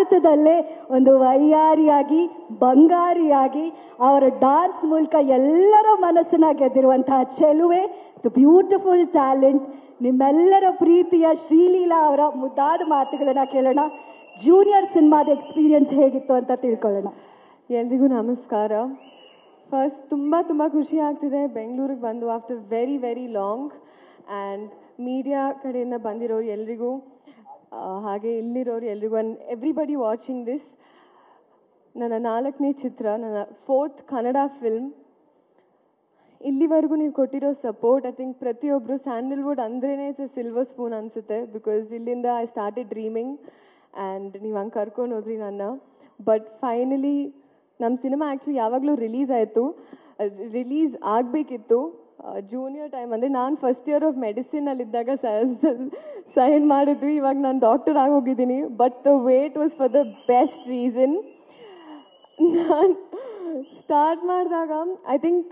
ಭಾರತದಲ್ಲೇ ಒಂದು ವೈಯಾರಿಯಾಗಿ ಬಂಗಾರಿಯಾಗಿ ಅವರ ಡಾನ್ಸ್ ಮೂಲಕ ಎಲ್ಲರ ಮನಸ್ಸನ್ನ ಗೆದ್ದಿರುವಂತಹ ಚೆಲುವೆ, ದ ಬ್ಯೂಟಿಫುಲ್ ಟ್ಯಾಲೆಂಟ್, ನಿಮ್ಮೆಲ್ಲರ ಪ್ರೀತಿಯ ಶ್ರೀಲೀಲಾ ಅವರ ಮುದ್ದಾದ ಮಾತುಗಳನ್ನ ಕೇಳೋಣ. ಜೂನಿಯರ್ ಸಿನಿಮಾದ ಎಕ್ಸ್ಪೀರಿಯನ್ಸ್ ಹೇಗಿತ್ತು ಅಂತ ತಿಳ್ಕೊಳ್ಳೋಣ. ಎಲ್ರಿಗೂ ನಮಸ್ಕಾರ. ಫಸ್ಟ್ ತುಂಬ ಖುಷಿ ಆಗ್ತಿದೆ ಬೆಂಗಳೂರಿಗೆ ಬಂದು after very very long. And media ಕಡೆಯಿಂದ ಬಂದಿರೋರು ಎಲ್ರಿಗೂ, ಹಾಗೆ ಇಲ್ಲಿರೋರು ಎಲ್ರಿಗೂ, ಆ್ಯಂಡ್ ಎವ್ರಿಬಡಿ ವಾಚಿಂಗ್ ದಿಸ್. ನನ್ನ 4ನೇ ಚಿತ್ರ, ನನ್ನ 4th ಕನ್ನಡ ಫಿಲ್ಮ್. ಇಲ್ಲಿವರೆಗೂ ನೀವು ಕೊಟ್ಟಿರೋ ಸಪೋರ್ಟ್, ಐ ಥಿಂಕ್ ಪ್ರತಿಯೊಬ್ಬರು ಸ್ಯಾಂಡಲ್ವುಡ್ ಅಂದ್ರೇ ಇಟ್ಸ್ ಅ ಸಿಲ್ವರ್ ಸ್ಪೂನ್ ಅನಿಸುತ್ತೆ. ಬಿಕಾಸ್ ಇಲ್ಲಿಂದ ಐ ಸ್ಟಾರ್ಟೆಡ್ ಡ್ರೀಮಿಂಗ್ ಆ್ಯಂಡ್ ನೀವು ಹಂಗೆ ಕರ್ಕೊಂಡು ಹೋದ್ರಿ ನನ್ನ. ಬಟ್ ಫೈನಲಿ ನಮ್ಮ ಸಿನಿಮಾ ಆ್ಯಕ್ಚುಲಿ ಯಾವಾಗಲೂ ರಿಲೀಸ್ ಆಗಬೇಕಿತ್ತು ಜೂನಿಯರ್ ಟೈಮ್. ಅಂದರೆ ನಾನು ಫಸ್ಟ್ ಇಯರ್ ಆಫ್ ಮೆಡಿಸಿನಲ್ಲಿದ್ದಾಗ ಸೈನ್ ಮಾಡಿದ್ವಿ. ಇವಾಗ ನಾನು ಡಾಕ್ಟರ್ ಆಗೋಗಿದ್ದೀನಿ. But the wait was for the best reason. ನಾನು ಸ್ಟಾರ್ಟ್ ಮಾಡಿದಾಗ ಐ ಥಿಂಕ್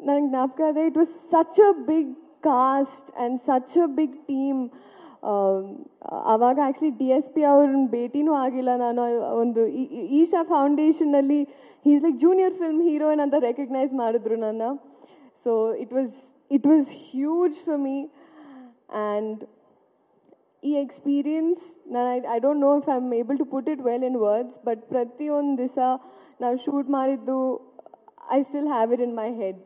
ನನಗೆ ಜ್ಞಾಪಕ ಇದೆ, it was such a big cost and such a big team. ಆವಾಗ ಆ್ಯಕ್ಚುಲಿ DSP ಅವ್ರನ್ನ ಭೇಟಿನೂ ಆಗಿಲ್ಲ ನಾನು. ಒಂದು ಈಶಾ ಫೌಂಡೇಶನ್ನಲ್ಲಿ is like junior film heroine ಅಂತ ರೆಕಗ್ನೈಸ್ ಮಾಡಿದ್ರು ನನ್ನ. So it was huge for me. And ಈ ಎಕ್ಸ್ಪೀರಿಯನ್ಸ್ ನಾನು I don't know if I am able to put it well in words. But ಪ್ರತಿಯೊಂದು ದಿವಸ ನಾವು ಶೂಟ್ ಮಾಡಿದ್ದು I still have it in my head.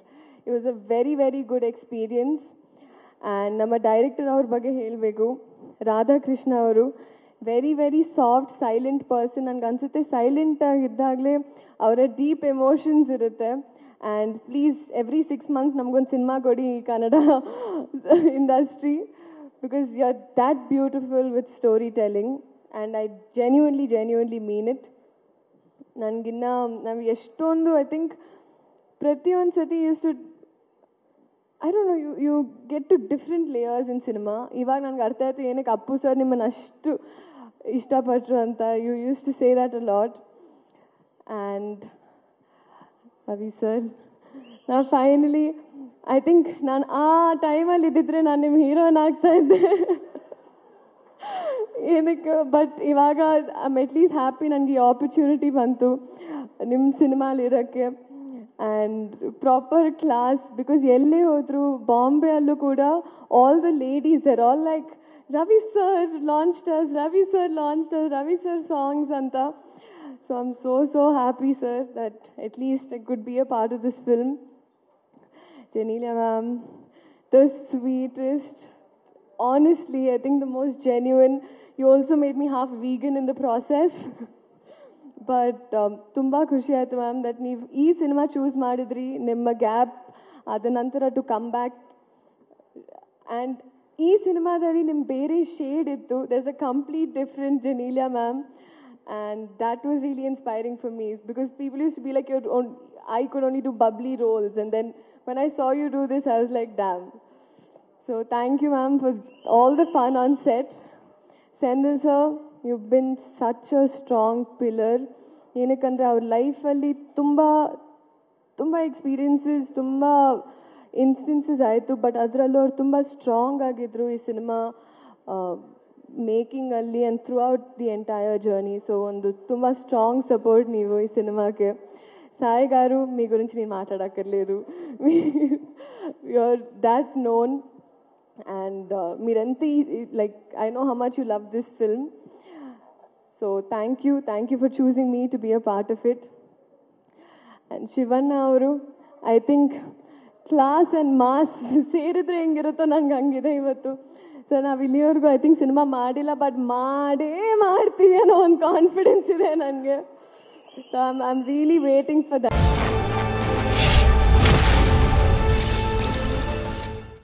It was a very very good experience. And ನಮ್ಮ director ಅವ್ರ ಬಗ್ಗೆ ಹೇಳಬೇಕು, ರಾಧಾಕೃಷ್ಣ ಅವರು. Very very soft silent person. ನನಗೆ ಅನಿಸುತ್ತೆ ಸೈಲೆಂಟ್ ಆಗಿದ್ದಾಗಲೇ ಅವರ ಡೀಪ್ ಎಮೋಷನ್ಸ್ ಇರುತ್ತೆ. ಆ್ಯಂಡ್ ಪ್ಲೀಸ್ ಎವ್ರಿ 6 months ನಮಗೊಂದು ಸಿನಿಮಾ ಕೊಡಿ ಈ Kannada industry, because you are that beautiful with storytelling. And I genuinely mean it. ನಾವು ಎಷ್ಟೊಂದು ಐ ಥಿಂಕ್ ಪ್ರತಿಯೊಂದು ಸತಿ I don't know, you get to different layers in cinema. ಇವಾಗ ನನಗೆ ಅರ್ಥ ಆಯಿತು ಏನಕ್ಕೆ ಅಪ್ಪು ಸರ್ ನಿಮ್ಮನ್ನು ಅಷ್ಟು ಇಷ್ಟಪಟ್ಟರು ಅಂತ. You used to say that a lot. And Ravi sir, ನಾವು ಫೈನಲಿ ಐ ಥಿಂಕ್ ನಾನು ಆ ಟೈಮಲ್ಲಿ ಇದ್ದಿದ್ರೆ ನಾನು ನಿಮ್ಮ ಹೀರೋಯಿನ್ ಆಗ್ತಾ ಇದ್ದೆ ಏನಕ್ಕೆ. ಬಟ್ ಇವಾಗ ಐ ಆಮ್ ಅಟ್ಲೀಸ್ಟ್ ಹ್ಯಾಪಿ ನನಗೆ ಈ ಆಪರ್ಚುನಿಟಿ ಬಂತು ನಿಮ್ಮ ಸಿನಿಮಾಲಿರೋಕ್ಕೆ. ಆ್ಯಂಡ್ ಪ್ರಾಪರ್ ಕ್ಲಾಸ್, ಬಿಕಾಸ್ ಎಲ್ಲೇ ಹೋದ್ರು ಬಾಂಬೆ ಅಲ್ಲೂ ಕೂಡ all the ladies are all like Ravi sir launched us, Ravi sir launched us, Ravi sir songs ಅಂತ. So I am so happy sir that at least I could be a part of this film. Genelia ma'am, the sweetest, honestly I think the most genuine. You also made me half vegan in the process. But ತುಂಬ ಖುಷಿ ಆಯಿತು ma'am that ನೀವು ಈ cinema choose ಮಾಡಿದ್ರಿ. ನಿಮ್ಮ gap ಅದ ನಂತರ to come back. And ಈ ಸಿನಿಮಾದಲ್ಲಿ ನಿಮ್ಮ ಬೇರೆ ಶೇಡ್ ಇತ್ತು. There is a complete different Genelia ma'am. And that was really inspiring for me, because people used to be like I could only do bubbly roles, and then when I saw you do this I was like damn. So thank you ma'am for all the fun on set. Sendil sir, you've been such a strong pillar. ಏನಕ್ಕಂದರೆ ಅವ್ರ ಲೈಫಲ್ಲಿ ತುಂಬ experiences, ತುಂಬ instances ಆಯಿತು. But ಅದರಲ್ಲೂ ಅವ್ರು ತುಂಬ strong ಆಗಿದ್ದರು ಈ ಸಿನಿಮಾ ಮೇಕಿಂಗಲ್ಲಿ and throughout the entire journey. So ಒಂದು ತುಂಬ ಸ್ಟ್ರಾంగ్ సపోర్ట్ ನೀವು ఈ సినిమాకి. సాయి గారు మీ గురించి నేను మాట్లాడక్కర్లేదు, you are that known. And మీరంతా like I know how much you love this film. So thank you for choosing me to be a part of it. And Shivanna avaru, I think class and mass ಸೇರಿದ್ರೆ ಹೆಂಗಿರುತ್ತೋ ನನಗೆ ಹಂಗಿದೆ ಇವತ್ತು. So ನಾವು ಇಲ್ಲಿವರೆಗೂ I think cinema ಮಾಡಿಲ್ಲ, but ಮಾಡ್ತೀವಿ ಅನ್ನೋ ಒಂದು ಕಾನ್ಫಿಡೆನ್ಸ್ ಇದೆ ನನಗೆ. So I am really waiting for that.